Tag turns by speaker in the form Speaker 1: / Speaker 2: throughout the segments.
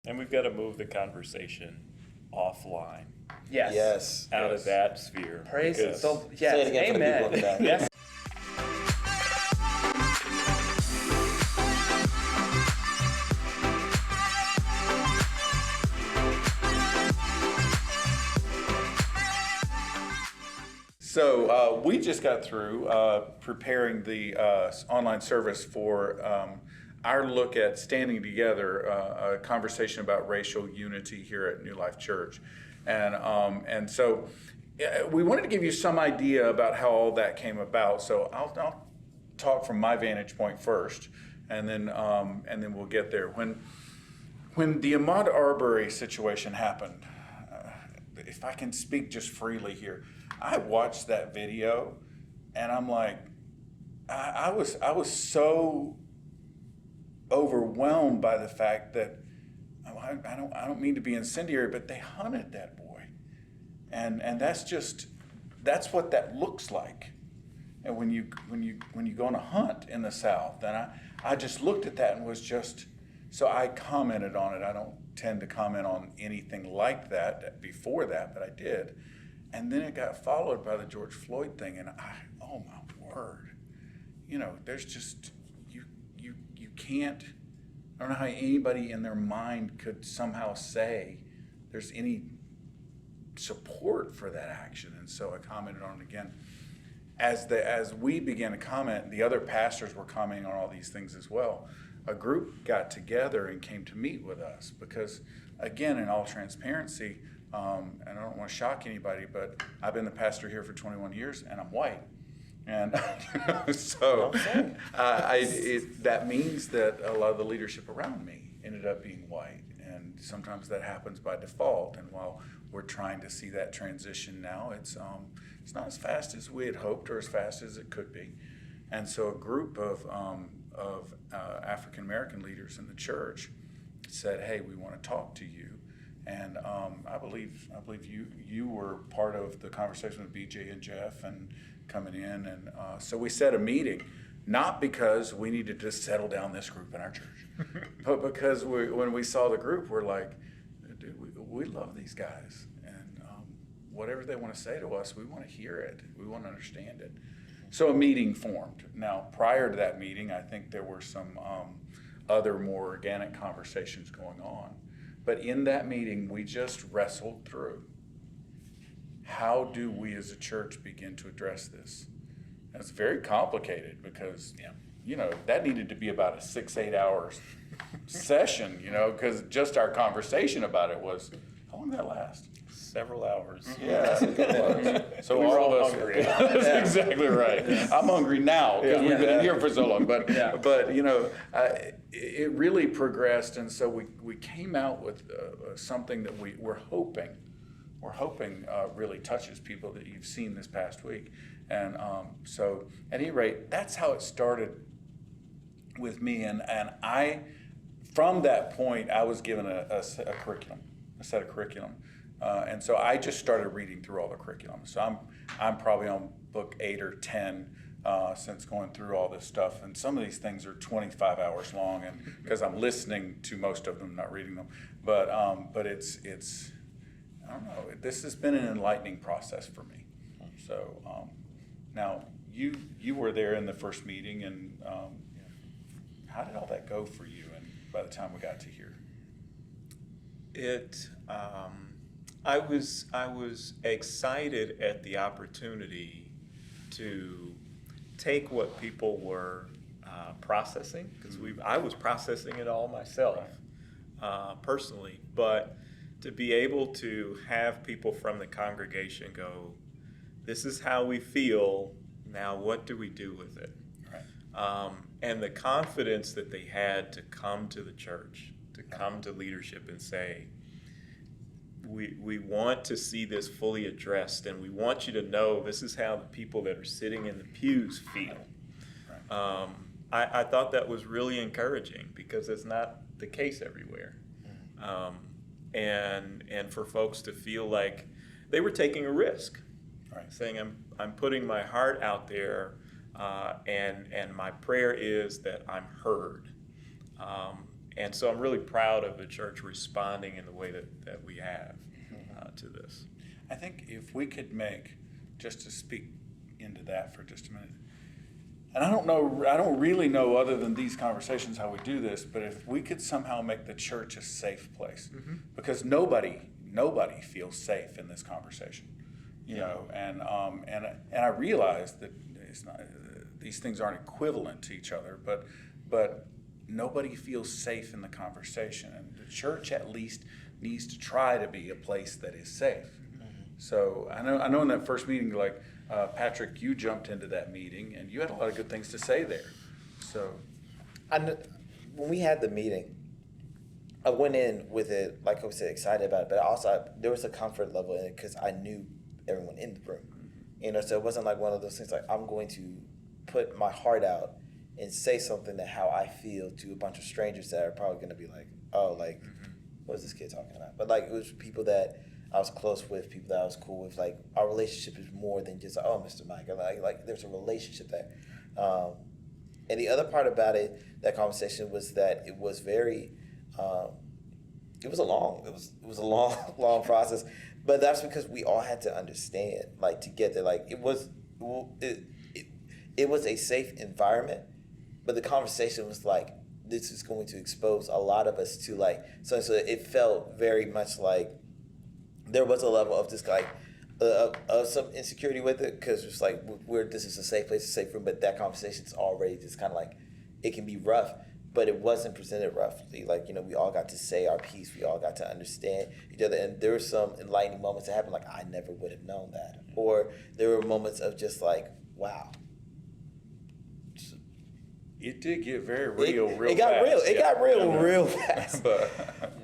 Speaker 1: And we've got to move the conversation offline,
Speaker 2: Yes.
Speaker 1: out of that sphere.
Speaker 2: Praise
Speaker 1: because-
Speaker 2: the yes.
Speaker 3: Say it again for the people in the back.
Speaker 2: Yes.
Speaker 4: So we just got through preparing the online service for our look at standing together, a conversation about racial unity here at New Life Church. And so we wanted to give you some idea about how all that came about. So I'll talk from my vantage point first, and then we'll get there. When the Ahmaud Arbery situation happened, if I can speak just freely here, I watched that video, and I'm like, I was so overwhelmed by the fact that I don't mean to be incendiary, but they hunted that boy, and that's what that looks like. And when you go on a hunt in the South, and I just looked at that and was just, so I commented on it. I don't tend to comment on anything like that before that, but I did. And then it got followed by the George Floyd thing, and oh my word, there's just, you can't, I don't know how anybody in their mind could somehow say there's any support for that action. And so I commented on it again. As we began to comment, the other pastors were commenting on all these things as well. A group got together and came to meet with us because, again, in all transparency, and I don't want to shock anybody, but I've been the pastor here for 21 years, and I'm white. And so that means that a lot of the leadership around me ended up being white. And sometimes that happens by default. And while we're trying to see that transition now, it's not as fast as we had hoped or as fast as it could be. And so a group of African American leaders in the church said, "Hey, we want to talk to you." And I believe you were part of the conversation with BJ and Jeff and coming in, and so we set a meeting, not because we needed to settle down this group in our church, but because when we saw the group, we're like, dude, we love these guys, and whatever they want to say to us, we want to hear it, we want to understand it. So a meeting formed. Now, prior to that meeting, I think there were some other more organic conversations going on. But in that meeting, we just wrestled through, how do we as a church begin to address this? And it's very complicated because, that needed to be about a 6-8 hours session, because just our conversation about it was, how long did that last?
Speaker 1: Several hours.
Speaker 4: Yeah, it was. So
Speaker 1: We were
Speaker 4: all of us,
Speaker 1: hungry.
Speaker 4: That's exactly right. I'm hungry now because we've been in here for so long. But it really progressed, and so we came out with something that we're hoping really touches people that you've seen this past week. And so at any rate, that's how it started with me. And I, from that point, I was given a set of curriculum. And so I just started reading through all the curriculum. So I'm probably on book 8 or 10 since going through all this stuff. And some of these things are 25 hours long, and because I'm listening to most of them, not reading them. But it's I don't know. This has been an enlightening process for me. So now you were there in the first meeting, and how did all that go for you? And by the time we got to here,
Speaker 5: I was excited at the opportunity to take what people were processing, because I was processing it all myself personally, but to be able to have people from the congregation go, this is how we feel, now what do we do with it? Right. And the confidence that they had to come to the church, to come to leadership and say, we want to see this fully addressed, and we want you to know this is how the people that are sitting in the pews feel. Right. I thought that was really encouraging, because it's not the case everywhere. And for folks to feel like they were taking a risk, right, saying I'm putting my heart out there, and my prayer is that I'm heard. And so I'm really proud of the church responding in the way that we have to this.
Speaker 4: I think if we could make, just to speak into that for just a minute, and I don't really know other than these conversations how we do this, but if we could somehow make the church a safe place, because nobody feels safe in this conversation, you know, and I realize that it's not, these things aren't equivalent to each other, but nobody feels safe in the conversation, and the church at least needs to try to be a place that is safe. So I know in that first meeting, like Patrick, you jumped into that meeting and you had a lot of good things to say there. So
Speaker 2: When we had the meeting, I went in with it, like I said, excited about it, but also there was a comfort level in it because I knew everyone in the room. You know, so it wasn't like one of those things like I'm going to put my heart out and say something that how I feel to a bunch of strangers that are probably going to be like, oh, like, what is this kid talking about? But like it was people that I was close with, people that I was cool with. Like our relationship is more than just oh, Mr. Mike. Like there's a relationship there. And the other part about it, that conversation was that it was very, it was a long process. But that's because we all had to understand, like to get there. Like it was a safe environment, but the conversation was like, this is going to expose a lot of us to like, so it felt very much like there was a level of this like of some insecurity with it because it's like this is a safe place, a safe room, but that conversation's already just kind of like it can be rough, but it wasn't presented roughly. Like you know, we all got to say our piece, we all got to understand each other, and there were some enlightening moments that happened. Like I never would have known that, or there were moments of just like wow.
Speaker 4: it did get very real fast.
Speaker 2: It got real. It got real real fast.
Speaker 4: but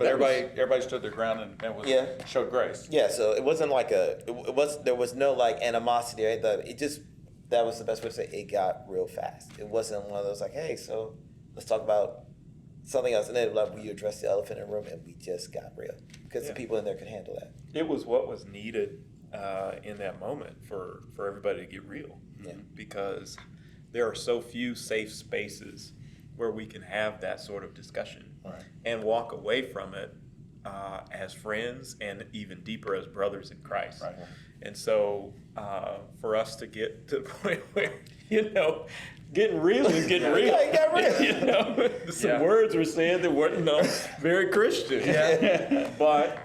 Speaker 4: everybody stood their ground and showed grace.
Speaker 2: Yeah, so it wasn't like there was no like animosity or anything. It just, that was the best way to say it. It got real fast. It wasn't one of those like, hey, so let's talk about something else. And then like we addressed the elephant in the room and we just got real because the people in there could handle that.
Speaker 5: It was what was needed in that moment for everybody to get real.
Speaker 2: Yeah.
Speaker 5: Because there are so few safe spaces where we can have that sort of discussion and walk away from it as friends and even deeper as brothers in Christ.
Speaker 4: Right.
Speaker 5: And so for us to get to the point where, you know, getting real is getting real.
Speaker 2: Yeah, it got real.
Speaker 5: You know, some words were said that weren't very Christian.
Speaker 2: Yeah.
Speaker 5: But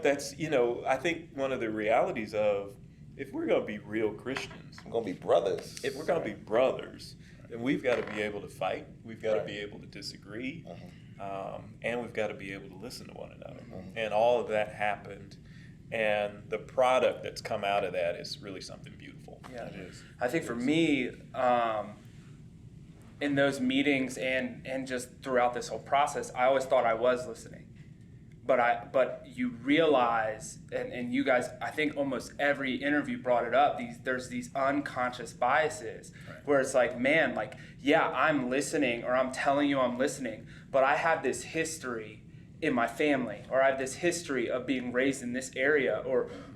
Speaker 5: that's, you know, I think one of the realities of if we're going to be real Christians,
Speaker 2: We're going to be brothers.
Speaker 5: if we're going to be brothers, then we've got to be able to fight. We've got to be able to disagree. And we've got to be able to listen to one another. And all of that happened. And the product that's come out of that is really something beautiful.
Speaker 3: Yeah,
Speaker 4: It is.
Speaker 3: I think for me, in those meetings and just throughout this whole process, I always thought I was listening. But you realize, and you guys, I think almost every interview brought it up, there's these unconscious biases where it's like, man, like, yeah, I'm listening or I'm telling you I'm listening, but I have this history in my family, or I have this history of being raised in this area,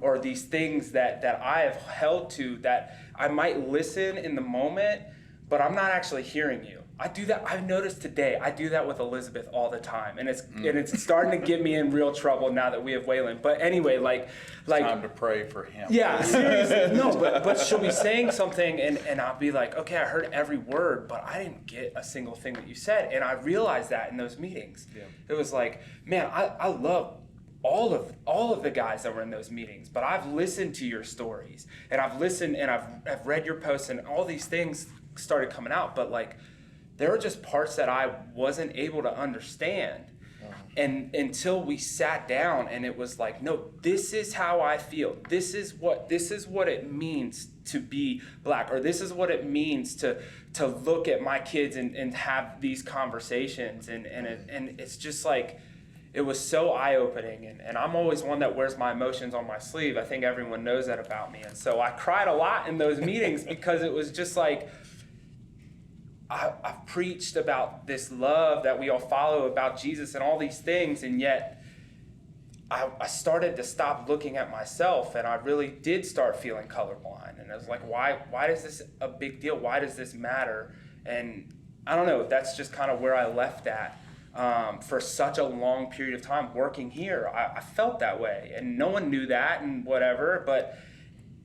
Speaker 3: or these things that I have held to that I might listen in the moment, but I'm not actually hearing you. I do that. I've noticed today. I do that with Elizabeth all the time, and it's starting to get me in real trouble now that we have Waylon. But anyway, like
Speaker 4: Time to pray for him.
Speaker 3: yeah, seriously, no. But she'll be saying something, and I'll be like, okay, I heard every word, but I didn't get a single thing that you said, and I realized that in those meetings. Yeah. It was like, man, I love all of the guys that were in those meetings, but I've listened to your stories, and I've listened, and I've read your posts, and all these things started coming out, but like, there were just parts that I wasn't able to understand. And until we sat down and it was like, no, this is how I feel. This is what it means to be black, or this is what it means to look at my kids and have these conversations. And it's just like, it was so eye-opening. And I'm always one that wears my emotions on my sleeve. I think everyone knows that about me. And so I cried a lot in those meetings because it was just like, I've preached about this love that we all follow about Jesus and all these things, and yet I started to stop looking at myself, and I really did start feeling colorblind. And I was like, why is this a big deal? Why does this matter? And I don't know, that's just kind of where I left at. for such a long period of time working here. I felt that way, and no one knew that and whatever, but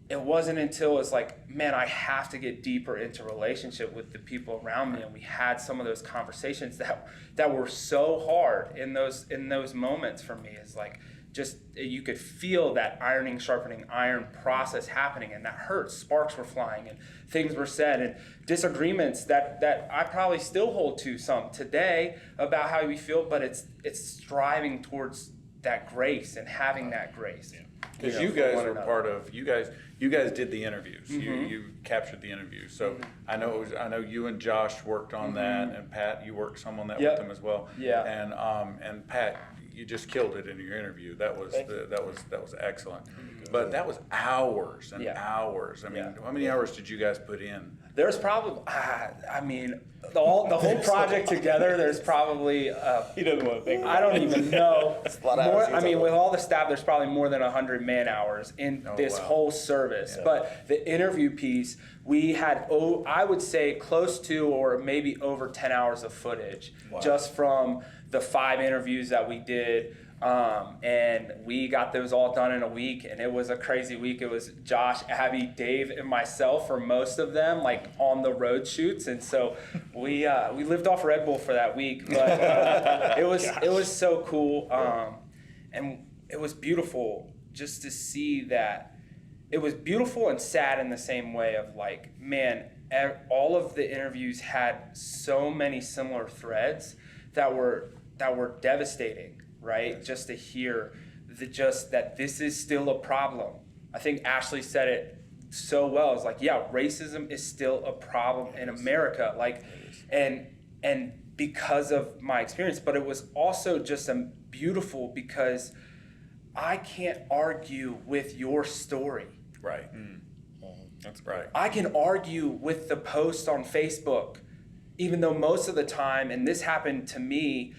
Speaker 3: it wasn't until it's like, man, I have to get deeper into relationship with the people around me, and we had some of those conversations that were so hard in those moments for me. It's like, just, you could feel that ironing, sharpening iron process happening, and that hurt. Sparks were flying, and things were said, and disagreements that I probably still hold to some today about how we feel, but it's striving towards that grace and having that grace.
Speaker 4: Because you guys were part of, you guys did the interviews. You captured the interviews. So I know you and Josh worked on that, and Pat, you worked some on that with them as well.
Speaker 3: Yeah.
Speaker 4: And Pat, you just killed it in your interview. That was excellent. But that was hours and hours. I mean, how many hours did you guys put in?
Speaker 3: There's probably, I mean, the whole project together, there's probably,
Speaker 1: He doesn't want to think
Speaker 3: I don't even know.
Speaker 2: a lot of hours
Speaker 3: I mean, with all the staff, there's probably more than 100 man hours in this whole service.
Speaker 4: Yeah.
Speaker 3: But the interview piece, we had, I would say, close to or maybe over 10 hours of footage just from the 5 interviews that we did. And we got those all done in a week, and it was a crazy week. It was Josh, Abby, Dave, and myself for most of them, like on the road shoots. And so we lived off Red Bull for that week, but it was so cool. And it was beautiful just to see that. It was beautiful and sad in the same way of like, man, all of the interviews had so many similar threads that were devastating. Right? Just to hear that this is still a problem. I think Ashley said it so well. It's like, yeah, racism is still a problem in America. Like, and because of my experience, but it was also just beautiful because I can't argue with your story.
Speaker 4: Right. That's right.
Speaker 3: I can argue with the post on Facebook, even though most of the time, and this happened to me,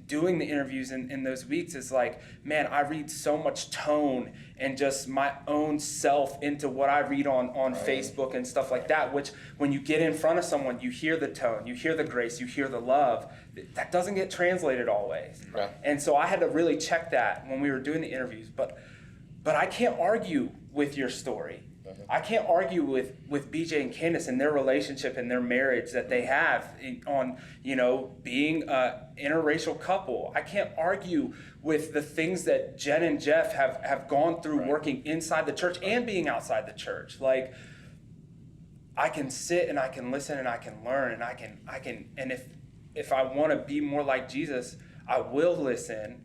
Speaker 3: doing the interviews in those weeks is like, man, I read so much tone and just my own self into what I read on Facebook and stuff like that, which when you get in front of someone, you hear the tone, you hear the grace, you hear the love. That doesn't get translated always.
Speaker 2: Right.
Speaker 3: And so I had to really check that when we were doing the interviews. But I can't argue with your story. I can't argue with BJ and Candace and their relationship and their marriage that they have on, being an interracial couple. I can't argue with the things that Jen and Jeff have gone through working inside the church and being outside the church. Like, I can sit and I can listen and I can learn and I can and if I want to be more like Jesus, I will listen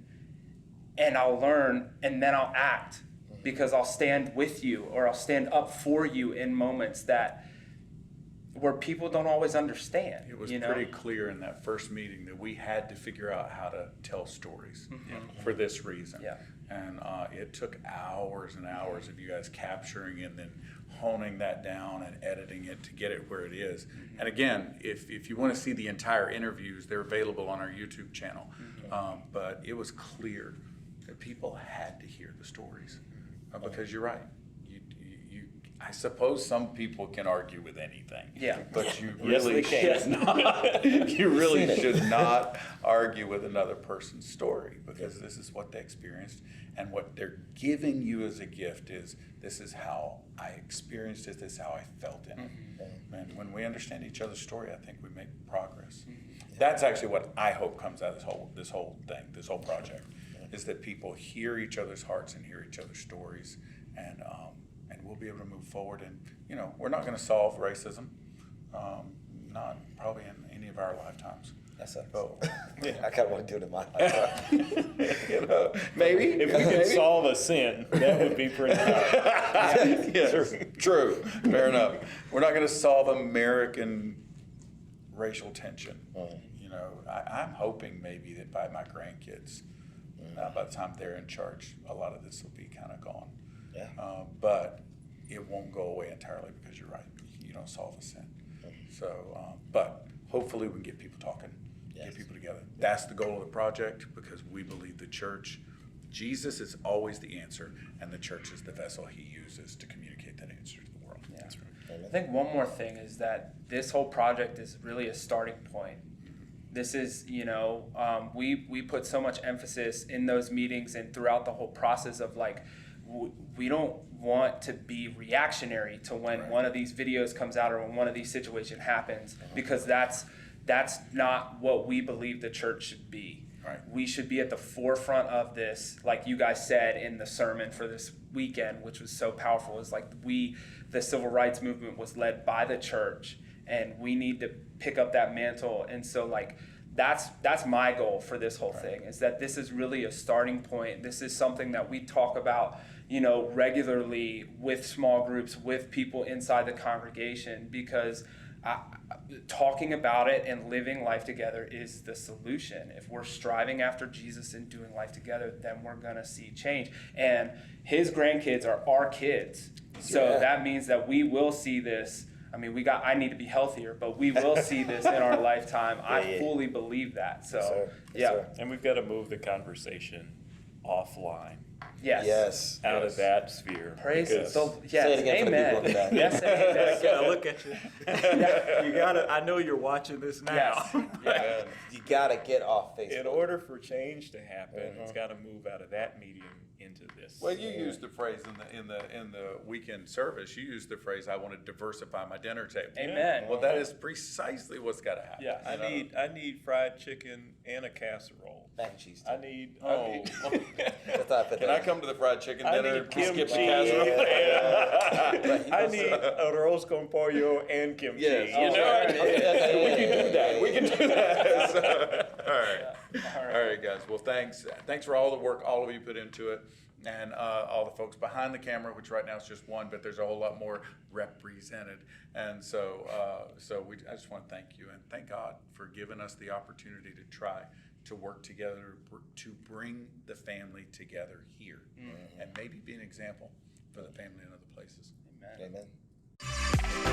Speaker 3: and I'll learn and then I'll act. Because I'll stand with you or I'll stand up for you in moments where people don't always understand.
Speaker 4: It was pretty clear in that first meeting that we had to figure out how to tell stories for this reason. Yeah. And it took hours and hours of you guys capturing and then honing that down and editing it to get it where it is. And again, if you want to see the entire interviews, they're available on our YouTube channel. But it was clear that people had to hear the stories. Because you're right. I suppose some people can argue with anything.
Speaker 3: Yeah.
Speaker 4: But you really should not. You really should not argue with another person's story because this is what they experienced, and what they're giving you as a gift is this is how I experienced it. This is how I felt in it. And when we understand each other's story, I think we make progress. That's actually what I hope comes out of this whole project. Is that people hear each other's hearts and hear each other's stories, and we'll be able to move forward. And we're not going to solve racism, not probably in any of our lifetimes.
Speaker 2: That's it.
Speaker 4: Oh,
Speaker 2: I kind of want to do it in my lifetime.
Speaker 4: Maybe
Speaker 1: If we could solve a sin, that would be pretty nice.
Speaker 4: Yes, true. Fair enough. We're not going to solve American racial tension. I'm hoping maybe that by my grandkids. By the time they're in charge, a lot of this will be kind of gone. Yeah. But it won't go away entirely because you're right. You don't solve a sin. So, but hopefully we can get people talking, get people together. That's the goal of the project because we believe the church, Jesus is always the answer, and the church is the vessel he uses to communicate that answer to the world.
Speaker 3: Yeah. That's right. I think one more thing is that this whole project is really a starting point This is, we put so much emphasis in those meetings and throughout the whole process of like, we don't want to be reactionary to when one of these videos comes out or when one of these situations happens, because that's not what we believe the church should be.
Speaker 4: Right.
Speaker 3: We should be at the forefront of this, like you guys said in the sermon for this weekend, which was so powerful, is like the civil rights movement was led by the church, and we need to pick up that mantle. And so like that's my goal for this whole thing, is that this is really a starting point. This is something that we talk about, regularly with small groups, with people inside the congregation, because talking about it and living life together is the solution. If we're striving after Jesus and doing life together, then we're gonna see change. And his grandkids are our kids. So that means that we will see this. I mean, I need to be healthier, but we will see this in our lifetime. I fully believe that. So,
Speaker 2: Yes, sir. Yes,
Speaker 3: yeah.
Speaker 2: sir.
Speaker 1: And we've got to move the conversation offline,
Speaker 3: Yes.
Speaker 1: out of that sphere.
Speaker 3: Praise
Speaker 1: because-
Speaker 3: yes.
Speaker 2: Say it again for the
Speaker 3: Amen.
Speaker 2: people in the back.
Speaker 3: Yes, amen.
Speaker 5: Yeah, look at you. You gotta. I know you're watching this now.
Speaker 3: Yes. Yeah.
Speaker 2: You gotta get off Facebook.
Speaker 1: In order for change to happen, it's got to move out of that medium into this.
Speaker 4: Well, you used the phrase in the weekend service. You used the phrase, "I want to diversify my dinner table."
Speaker 3: Amen.
Speaker 4: Well, that is precisely what's got to happen.
Speaker 3: Yeah.
Speaker 1: I need fried chicken and a casserole.
Speaker 2: Mac and cheese.
Speaker 1: I need.
Speaker 2: That's how I put
Speaker 4: Can
Speaker 2: that.
Speaker 4: I come to the fried chicken
Speaker 1: I
Speaker 4: dinner?
Speaker 1: need kimchi.
Speaker 4: Skip the casserole.
Speaker 1: and- I need arroz con pollo and kimchi.
Speaker 4: Yes.
Speaker 1: You know,
Speaker 2: Okay.
Speaker 4: We can do that. We can do that. So, all right.
Speaker 3: All right.
Speaker 4: All right, guys. Well, thanks. Thanks for all the work all of you put into it, and all the folks behind the camera, which right now is just one, but there's a whole lot more represented. And so, I just want to thank you and thank God for giving us the opportunity to try to work together to bring the family together here, and maybe be an example for the family in other places.
Speaker 3: Amen.
Speaker 2: Amen.